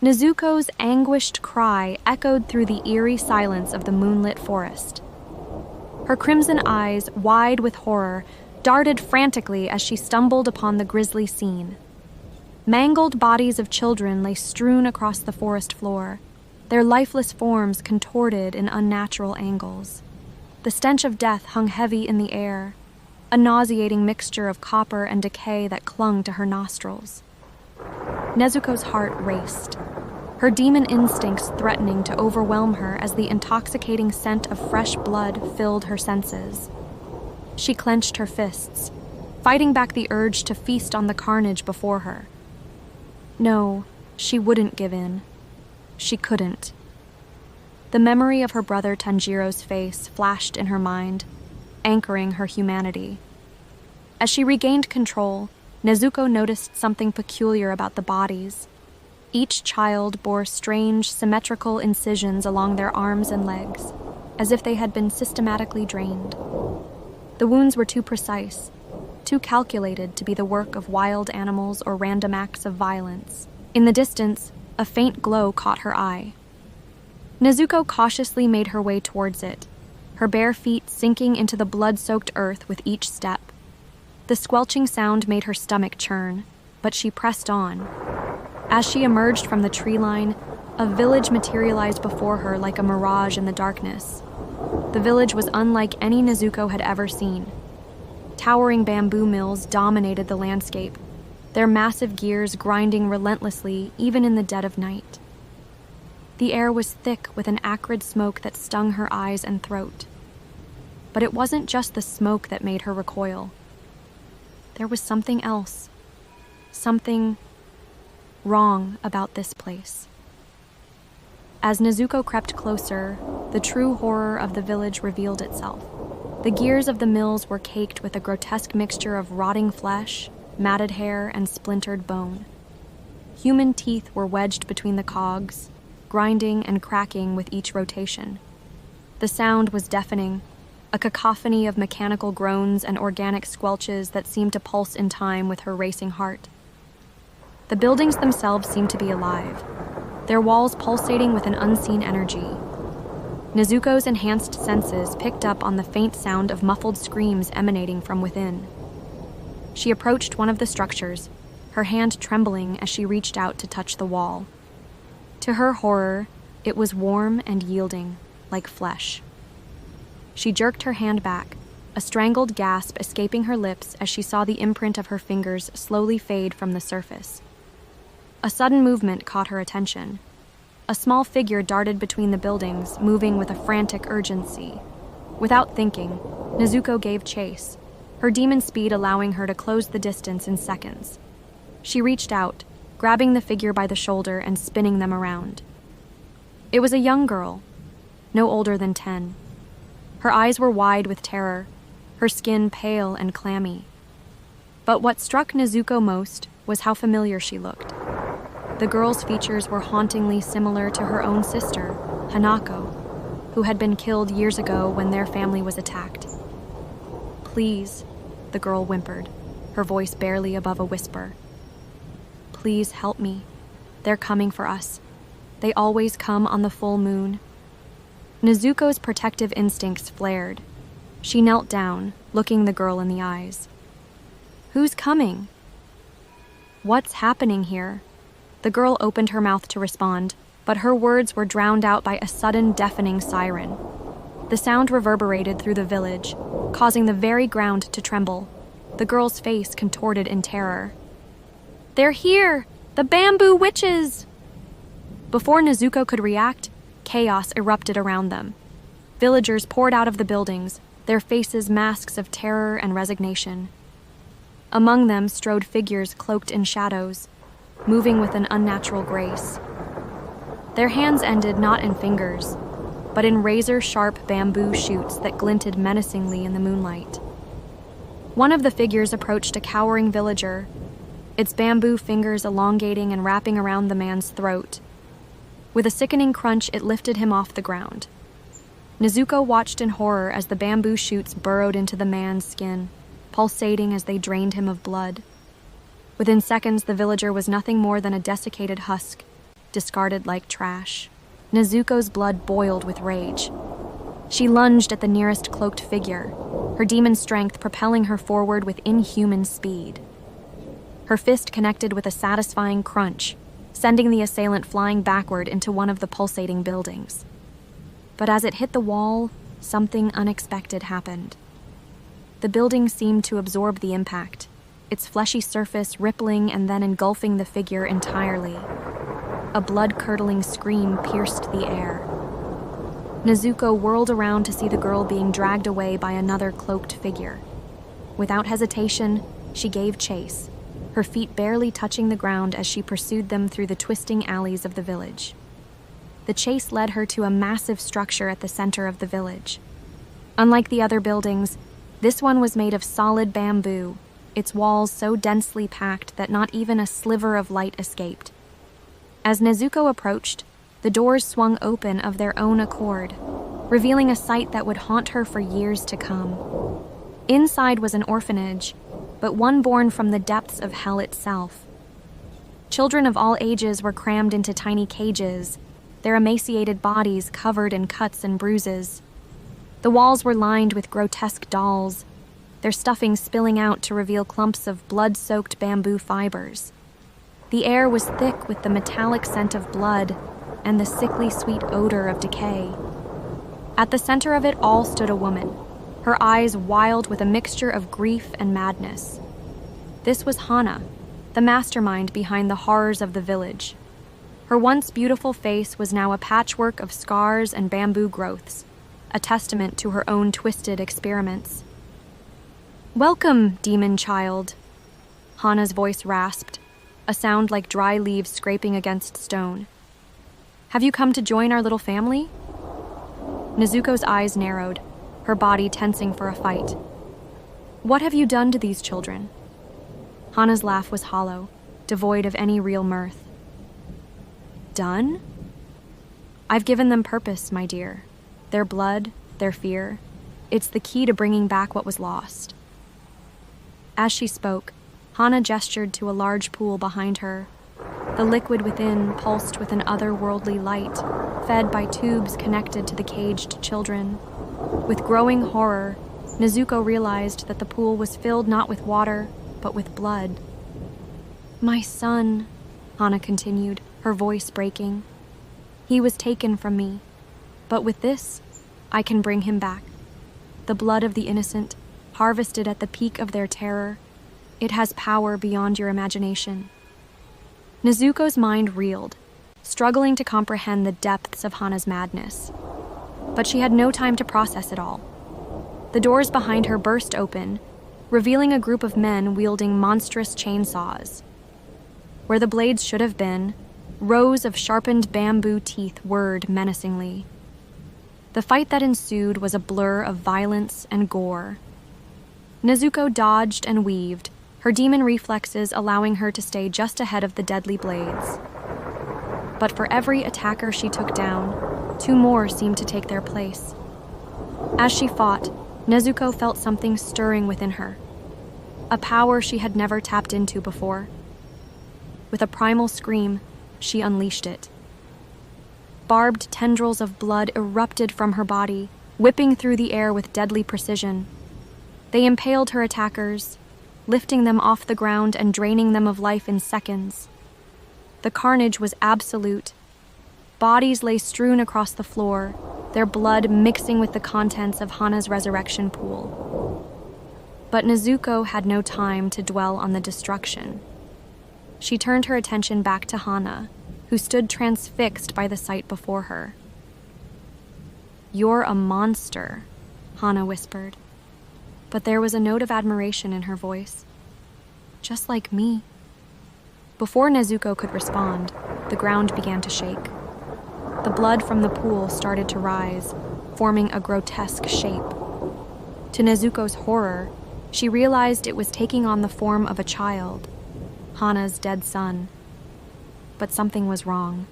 Nezuko's anguished cry echoed through the eerie silence of the moonlit forest. Her crimson eyes, wide with horror, darted frantically as she stumbled upon the grisly scene. Mangled bodies of children lay strewn across the forest floor, their lifeless forms contorted in unnatural angles. The stench of death hung heavy in the air, a nauseating mixture of copper and decay that clung to her nostrils. Nezuko's heart raced, her demon instincts threatening to overwhelm her as the intoxicating scent of fresh blood filled her senses. She clenched her fists, fighting back the urge to feast on the carnage before her. No, she wouldn't give in. She couldn't. The memory of her brother Tanjiro's face flashed in her mind, anchoring her humanity. As she regained control, Nezuko noticed something peculiar about the bodies. Each child bore strange, symmetrical incisions along their arms and legs, as if they had been systematically drained. The wounds were too precise, too calculated to be the work of wild animals or random acts of violence. In the distance, a faint glow caught her eye. Nezuko cautiously made her way towards it, her bare feet sinking into the blood-soaked earth with each step. The squelching sound made her stomach churn, but she pressed on. As she emerged from the tree line, a village materialized before her like a mirage in the darkness. The village was unlike any Nezuko had ever seen. Towering bamboo mills dominated the landscape, their massive gears grinding relentlessly even in the dead of night. The air was thick with an acrid smoke that stung her eyes and throat. But it wasn't just the smoke that made her recoil. There was something else, something wrong about this place. As Nezuko crept closer, the true horror of the village revealed itself. The gears of the mills were caked with a grotesque mixture of rotting flesh, matted hair, and splintered bone. Human teeth were wedged between the cogs, grinding and cracking with each rotation. The sound was deafening, a cacophony of mechanical groans and organic squelches that seemed to pulse in time with her racing heart. The buildings themselves seemed to be alive, their walls pulsating with an unseen energy. Nezuko's enhanced senses picked up on the faint sound of muffled screams emanating from within. She approached one of the structures, her hand trembling as she reached out to touch the wall. To her horror, it was warm and yielding, like flesh. She jerked her hand back, a strangled gasp escaping her lips as she saw the imprint of her fingers slowly fade from the surface. A sudden movement caught her attention. A small figure darted between the buildings, moving with a frantic urgency. Without thinking, Nezuko gave chase, her demon speed allowing her to close the distance in seconds. She reached out, grabbing the figure by the shoulder and spinning them around. It was a young girl, no older than 10. Her eyes were wide with terror, her skin pale and clammy. But what struck Nezuko most was how familiar she looked. The girl's features were hauntingly similar to her own sister, Hanako, who had been killed years ago when their family was attacked. "Please," the girl whimpered, her voice barely above a whisper. "Please help me. They're coming for us. They always come on the full moon." Nezuko's protective instincts flared. She knelt down, looking the girl in the eyes. "Who's coming? What's happening here?" The girl opened her mouth to respond, but her words were drowned out by a sudden deafening siren. The sound reverberated through the village, causing the very ground to tremble. The girl's face contorted in terror. "They're here! The bamboo witches!" Before Nezuko could react, chaos erupted around them. Villagers poured out of the buildings, their faces masks of terror and resignation. Among them strode figures cloaked in shadows, moving with an unnatural grace. Their hands ended not in fingers, but in razor-sharp bamboo shoots that glinted menacingly in the moonlight. One of the figures approached a cowering villager, its bamboo fingers elongating and wrapping around the man's throat. With a sickening crunch, it lifted him off the ground. Nezuko watched in horror as the bamboo shoots burrowed into the man's skin, pulsating as they drained him of blood. Within seconds, the villager was nothing more than a desiccated husk, discarded like trash. Nezuko's blood boiled with rage. She lunged at the nearest cloaked figure, her demon strength propelling her forward with inhuman speed. Her fist connected with a satisfying crunch, sending the assailant flying backward into one of the pulsating buildings. But as it hit the wall, something unexpected happened. The building seemed to absorb the impact, its fleshy surface rippling and then engulfing the figure entirely. A blood-curdling scream pierced the air. Nezuko whirled around to see the girl being dragged away by another cloaked figure. Without hesitation, she gave chase, her feet barely touching the ground as she pursued them through the twisting alleys of the village. The chase led her to a massive structure at the center of the village. Unlike the other buildings, this one was made of solid bamboo, its walls so densely packed that not even a sliver of light escaped. As Nezuko approached, the doors swung open of their own accord, revealing a sight that would haunt her for years to come. Inside was an orphanage, but one born from the depths of hell itself. Children of all ages were crammed into tiny cages, their emaciated bodies covered in cuts and bruises. The walls were lined with grotesque dolls, their stuffing spilling out to reveal clumps of blood-soaked bamboo fibers. The air was thick with the metallic scent of blood and the sickly sweet odor of decay. At the center of it all stood a woman, her eyes wild with a mixture of grief and madness. This was Hana, the mastermind behind the horrors of the village. Her once beautiful face was now a patchwork of scars and bamboo growths, a testament to her own twisted experiments. "Welcome, demon child," Hana's voice rasped, a sound like dry leaves scraping against stone. "Have you come to join our little family?" Nezuko's eyes narrowed, her body tensing for a fight. "What have you done to these children?" Hana's laugh was hollow, devoid of any real mirth. "Done? I've given them purpose, my dear. Their blood, their fear. It's the key to bringing back what was lost." As she spoke, Hana gestured to a large pool behind her. The liquid within pulsed with an otherworldly light, fed by tubes connected to the caged children. With growing horror, Nezuko realized that the pool was filled not with water, but with blood. "My son," Hana continued, her voice breaking. "He was taken from me, but with this, I can bring him back. The blood of the innocent, harvested at the peak of their terror, it has power beyond your imagination." Nezuko's mind reeled, struggling to comprehend the depths of Hana's madness. But she had no time to process it all. The doors behind her burst open, revealing a group of men wielding monstrous chainsaws. Where the blades should have been, rows of sharpened bamboo teeth whirred menacingly. The fight that ensued was a blur of violence and gore. Nezuko dodged and weaved, her demon reflexes allowing her to stay just ahead of the deadly blades. But for every attacker she took down, two more seemed to take their place. As she fought, Nezuko felt something stirring within her, a power she had never tapped into before. With a primal scream, she unleashed it. Barbed tendrils of blood erupted from her body, whipping through the air with deadly precision. They impaled her attackers, lifting them off the ground and draining them of life in seconds. The carnage was absolute. Bodies lay strewn across the floor, their blood mixing with the contents of Hana's resurrection pool. But Nezuko had no time to dwell on the destruction. She turned her attention back to Hana, who stood transfixed by the sight before her. "You're a monster," Hana whispered. But there was a note of admiration in her voice. "Just like me." Before Nezuko could respond, the ground began to shake. The blood from the pool started to rise, forming a grotesque shape. To Nezuko's horror, she realized it was taking on the form of a child, Hana's dead son. But something was wrong.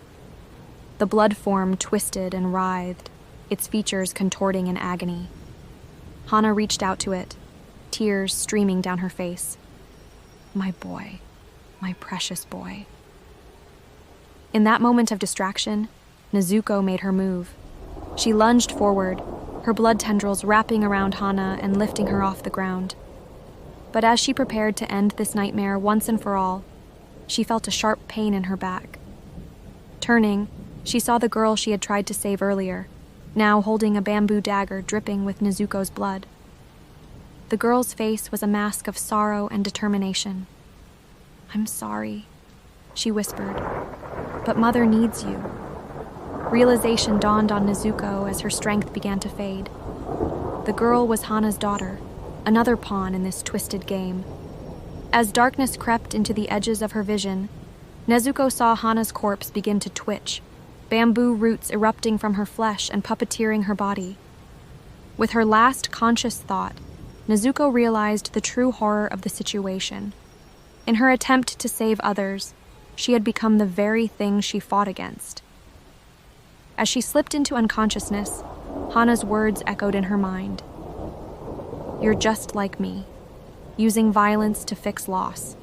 The blood form twisted and writhed, its features contorting in agony. Hana reached out to it, tears streaming down her face. "My boy, my precious boy." In that moment of distraction, Nezuko made her move. She lunged forward, her blood tendrils wrapping around Hana and lifting her off the ground. But as she prepared to end this nightmare once and for all, she felt a sharp pain in her back. Turning, she saw the girl she had tried to save earlier, now holding a bamboo dagger dripping with Nezuko's blood. The girl's face was a mask of sorrow and determination. "I'm sorry," she whispered, "but Mother needs you." Realization dawned on Nezuko as her strength began to fade. The girl was Hana's daughter, another pawn in this twisted game. As darkness crept into the edges of her vision, Nezuko saw Hana's corpse begin to twitch, bamboo roots erupting from her flesh and puppeteering her body. With her last conscious thought, Nezuko realized the true horror of the situation. In her attempt to save others, she had become the very thing she fought against. As she slipped into unconsciousness, Hana's words echoed in her mind. "You're just like me, using violence to fix loss."